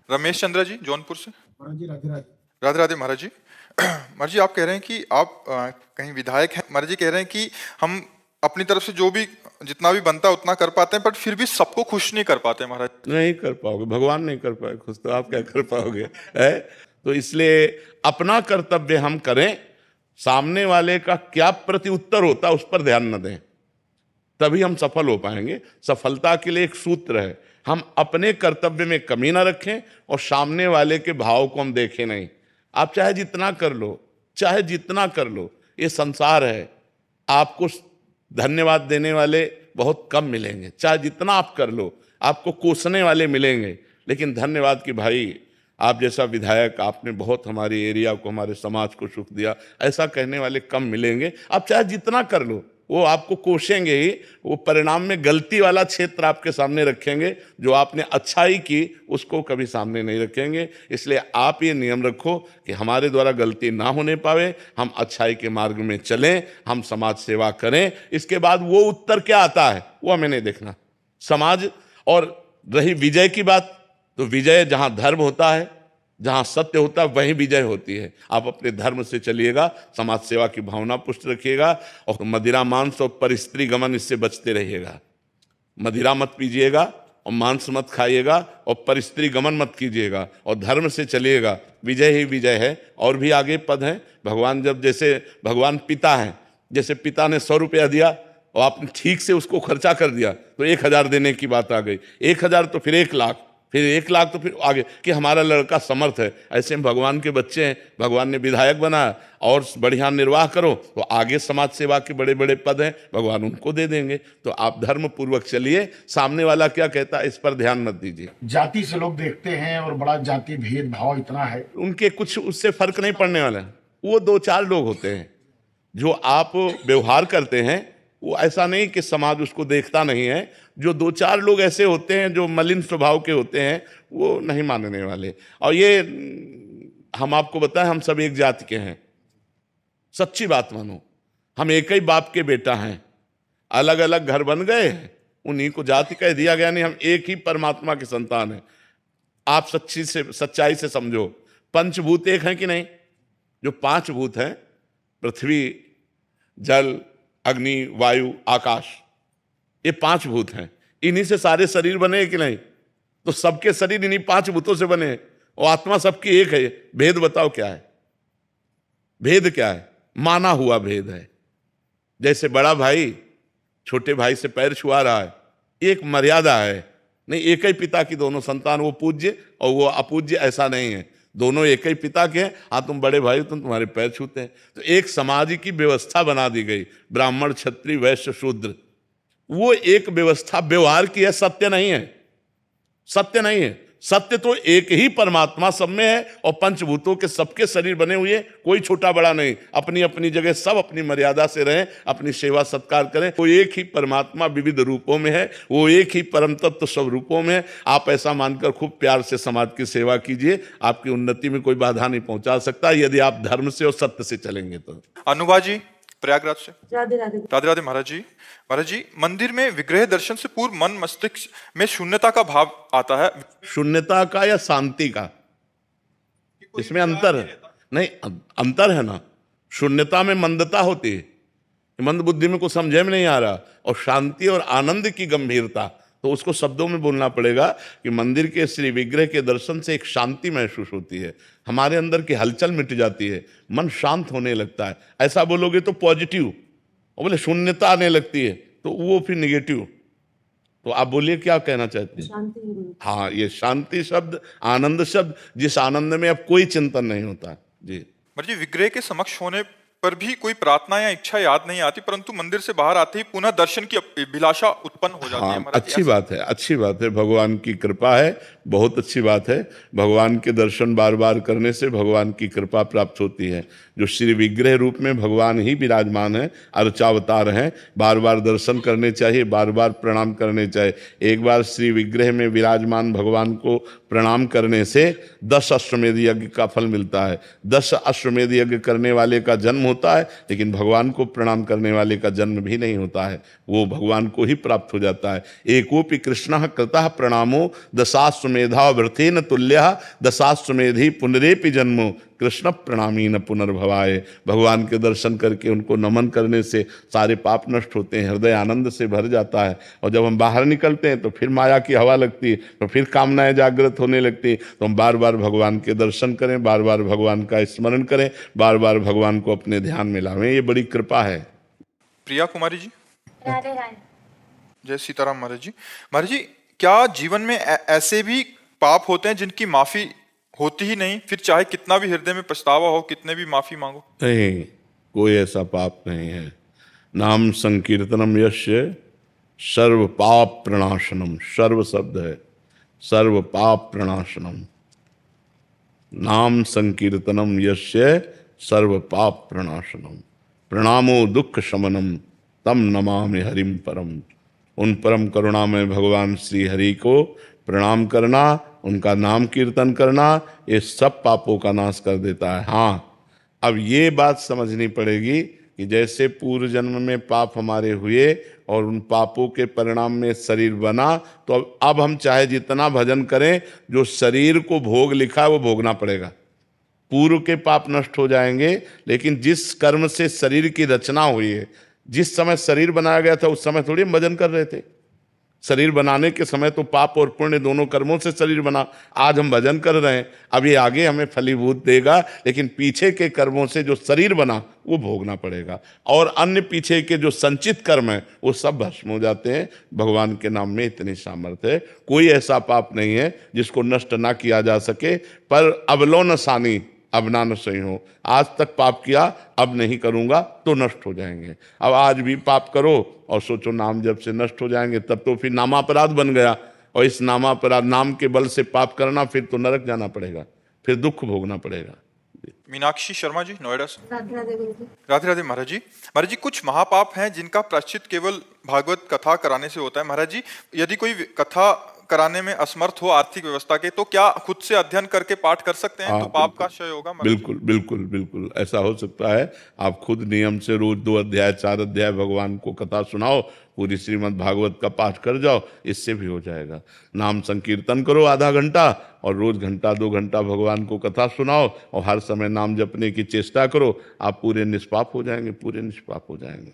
रमेश चंद्रा जी जौनपुर से। महाराज जी राधे राधे। राधे राधे महाराज जी। महाराज जी आप कह रहे हैं कि आप कहीं विधायक हैं। महाराज जी कह रहे हैं कि हम अपनी तरफ से जो भी जितना भी बनता है उतना कर पाते हैं, पर फिर भी सबको खुश नहीं कर पाते महाराज। नहीं कर पाओगे, भगवान नहीं कर पाए खुश, तो आप क्या कर पाओगे है? तो इसलिए अपना कर्तव्य हम करें, सामने वाले का क्या प्रत्युत्तर होता है उस पर ध्यान न दें, तभी हम सफल हो पाएंगे। सफलता के लिए एक सूत्र है, हम अपने कर्तव्य में कमी ना रखें और सामने वाले के भाव को हम देखें नहीं। आप चाहे जितना कर लो, चाहे जितना कर लो, ये संसार है, आपको धन्यवाद देने वाले बहुत कम मिलेंगे। चाहे जितना आप कर लो, आपको कोसने वाले मिलेंगे, लेकिन धन्यवाद कि भाई आप जैसा विधायक, आपने बहुत हमारे एरिया को, हमारे समाज को सुख दिया, ऐसा कहने वाले कम मिलेंगे। आप चाहे जितना कर लो, वो आपको कोसेंगे ही, वो परिणाम में गलती वाला क्षेत्र आपके सामने रखेंगे। जो आपने अच्छाई की उसको कभी सामने नहीं रखेंगे। इसलिए आप ये नियम रखो कि हमारे द्वारा गलती ना होने पावे, हम अच्छाई के मार्ग में चलें, हम समाज सेवा करें। इसके बाद वो उत्तर क्या आता है वो हमें नहीं देखना। समाज, और रही विजय की बात, तो विजय जहां धर्म होता है, जहां सत्य होता है, वहीं विजय होती है। आप अपने धर्म से चलिएगा, समाज सेवा की भावना पुष्ट रखिएगा, और मदिरा मांस और परस्त्री गमन इससे बचते रहिएगा। मदिरा मत पीजिएगा और मांस मत खाइएगा और परस्त्री गमन मत कीजिएगा, और धर्म से चलिएगा। विजय ही विजय है। और भी आगे पद हैं। भगवान जब, जैसे भगवान पिता हैं, जैसे पिता ने 100 रुपया दिया और आपने ठीक से उसको खर्चा कर दिया तो 1000 देने की बात आ गई। 1000 तो फिर 1 लाख, फिर 1 लाख तो फिर आगे कि हमारा लड़का समर्थ है। ऐसे में भगवान के बच्चे हैं, भगवान ने विधायक बनाया, और बढ़िया निर्वाह करो तो आगे समाज सेवा के बड़े बड़े पद हैं, भगवान उनको दे देंगे। तो आप धर्म पूर्वक चलिए, सामने वाला क्या कहता है इस पर ध्यान मत दीजिए। जाति से लोग देखते हैं और बड़ा जाति भेदभाव इतना है, उनके कुछ उससे फर्क नहीं पड़ने वाला है। वो 2-4 लोग होते हैं जो आप व्यवहार करते हैं, वो ऐसा नहीं कि समाज उसको देखता नहीं है। जो 2-4 लोग ऐसे होते हैं जो मलिन स्वभाव के होते हैं, वो नहीं मानने वाले। और ये हम आपको बताएं, हम सब एक जाति के हैं, सच्ची बात मानो। हम एक ही बाप के बेटा हैं, अलग अलग घर बन गए हैं, उन्हीं को जाति कह दिया गया। नहीं, हम एक ही परमात्मा के संतान हैं। आप सच्चाई से समझो, पंचभूत एक हैं कि नहीं? जो 5 भूत हैं, पृथ्वी, जल, अग्नि, वायु, आकाश, ये 5 भूत हैं। इन्हीं से सारे शरीर बने कि नहीं? तो सबके शरीर इन्हीं 5 भूतों से बने हैं, और आत्मा सबकी एक है। भेद बताओ क्या है? भेद क्या है? माना हुआ भेद है। जैसे बड़ा भाई छोटे भाई से पैर छुआ रहा है, एक मर्यादा है। नहीं, एक ही पिता की दोनों संतान, वो पूज्य और वो अपूज्य, ऐसा नहीं है। दोनों एक ही पिता के हैं। हाँ, तुम बड़े भाई, तुम तुम्हारे पैर छूते हैं। तो एक समाज की व्यवस्था बना दी गई, ब्राह्मण, क्षत्रिय, वैश्य, शूद्र। वो एक व्यवस्था व्यवहार की है, सत्य नहीं है। सत्य नहीं है। सत्य तो एक ही परमात्मा सब में है, और पंचभूतों के सबके शरीर बने हुए, कोई छोटा बड़ा नहीं। अपनी अपनी जगह सब अपनी मर्यादा से रहें, अपनी सेवा सत्कार करें। वो एक ही परमात्मा विविध रूपों में है, वो एक ही परम तत्व सब रूपों में है। आप ऐसा मानकर खूब प्यार से समाज की सेवा कीजिए, आपकी उन्नति में कोई बाधा नहीं पहुंचा सकता, यदि आप धर्म से और सत्य से चलेंगे तो। अनुभा जी प्रयागराज से। राधे राधे। राधे राधे महाराज जी। महाराज जी, मंदिर में विग्रह दर्शन से पूर्व मन मस्तिष्क में शून्यता का भाव आता है। शून्यता का या शांति का? इसमें अंतर है। नहीं, अंतर है ना। शून्यता में मंदता होती है, मंद बुद्धि में कुछ समझे में नहीं आ रहा। और शांति और आनंद की गंभीरता, तो उसको शब्दों में बोलना पड़ेगा कि मंदिर के श्री विग्रह के दर्शन से एक शांति महसूस होती है, हमारे अंदर की हलचल मिट जाती है, मन शांत होने लगता है। ऐसा बोलोगे तो पॉजिटिव, और बोले शून्यता आने लगती है तो वो फिर निगेटिव। तो आप बोलिए क्या कहना चाहते हैं? शांति। हाँ, ये शांति शब्द, आनंद शब्द, जिस आनंद में अब कोई चिंतन नहीं होता जी। महाराज जी, विग्रह के समक्ष होने पर भी कोई प्रार्थना या इच्छा याद नहीं आती, परंतु मंदिर से बाहर आते ही पुनः दर्शन की अभिलाषा उत्पन्न हो जाती है। हाँ, अच्छी बात है, अच्छी बात है। भगवान की कृपा है, बहुत अच्छी बात है। भगवान के दर्शन बार बार करने से भगवान की कृपा प्राप्त होती है। जो श्री विग्रह रूप में भगवान ही विराजमान है, अर्चावतार हैं, बार बार दर्शन करने चाहिए, बार बार प्रणाम करने चाहिए। एक बार श्री विग्रह में विराजमान भगवान को प्रणाम करने से 10 अश्वमेध यज्ञ का फल मिलता है। 10 अश्वमेध यज्ञ करने वाले का जन्म होता है, लेकिन भगवान को प्रणाम करने वाले का जन्म भी नहीं होता है, वो भगवान को ही प्राप्त हो जाता है। एकोपि कृष्णः कृतः प्रणामो 10 मेधा व्रतेन तुल्यः दशाश्वमेधि पुनरेपि जन्मो कृष्ण प्रणामी न पुनर्भवाय। भगवान के दर्शन करके उनको नमन करने से सारे पाप नष्ट होते हैं, हृदय आनंद से भर जाता है। और जब हम बाहर निकलते हैं तो फिर माया की हवा लगती है, तो फिर कामनाएं जागृत होने लगती है। तो हम बार बार भगवान के दर्शन करें, बार बार भगवान का स्मरण करें, बार बार भगवान को अपने ध्यान में लावें। ये बड़ी कृपा है। प्रिया कुमारी जी, राधे राधे। जय सीताराम महाराज जी। महाराज जी, क्या जीवन में ऐसे भी पाप होते हैं जिनकी माफी होती ही नहीं, फिर चाहे कितना भी हृदय में पछतावा हो, कितने भी माफी मांगो? नहीं, कोई ऐसा पाप नहीं है। नाम संकीर्तनम यस्य सर्व पाप प्रणाशनम, सर्व शब्द है, सर्व पाप प्रणाशनम। नाम संकीर्तनम यस्य सर्व पाप प्रणाशनम, प्रणामो दुख शमनम तम नमामि हरिम परम। उन परम करुणामय भगवान श्री हरि को प्रणाम करना, उनका नाम कीर्तन करना, ये सब पापों का नाश कर देता है। हाँ, अब ये बात समझनी पड़ेगी कि जैसे पूर्व जन्म में पाप हमारे हुए और उन पापों के परिणाम में शरीर बना, तो अब हम चाहे जितना भजन करें, जो शरीर को भोग लिखा है वो भोगना पड़ेगा। पूर्व के पाप नष्ट हो जाएंगे, लेकिन जिस कर्म से शरीर की रचना हुई है, जिस समय शरीर बनाया गया था उस समय थोड़ी हम भजन कर रहे थे। शरीर बनाने के समय तो पाप और पुण्य दोनों कर्मों से शरीर बना। आज हम भजन कर रहे हैं, अब ये आगे हमें फलीभूत देगा, लेकिन पीछे के कर्मों से जो शरीर बना वो भोगना पड़ेगा। और अन्य पीछे के जो संचित कर्म है वो सब भस्म हो जाते हैं। भगवान के नाम में इतनी सामर्थ्य है। कोई ऐसा पाप नहीं है जिसको नष्ट ना किया जा सके। पर अबलो न सानी अब ना न सही हो, आज तक पाप किया, अब नहीं करूंगा तो नष्ट हो जाएंगे। अब आज भी पाप करो और सोचो नाम जब से नष्ट हो जाएंगे, तब तो फिर नामापराध बन गया। और इस नामापराध, नाम के बल से पाप करना, फिर तो नरक जाना पड़ेगा, फिर दुख भोगना पड़ेगा। मीनाक्षी शर्मा जी, नोएडा से। राधे राधे गुरु जी। राधे राधे महाराज जी। महाराज जी, कुछ महापाप हैं जिनका प्रायश्चित केवल भागवत कथा कराने से होता है। महाराज जी, यदि कोई कथा कराने में असमर्थ हो आर्थिक व्यवस्था के, तो क्या खुद से अध्ययन करके पाठ कर सकते हैं? हाँ, तो पाप का क्षय होगा? महाराज जी? बिल्कुल बिल्कुल बिल्कुल ऐसा हो सकता है। आप खुद नियम से रोज 2 अध्याय 4 अध्याय भगवान को कथा सुनाओ, पूरी श्रीमद् भागवत का पाठ कर जाओ, इससे भी हो जाएगा। नाम संकीर्तन करो आधा घंटा, और रोज घंटा 2 घंटा भगवान को कथा सुनाओ, और हर समय नाम जपने की चेष्टा करो। आप पूरे निष्पाप हो जाएंगे, पूरे निष्पाप हो जाएंगे।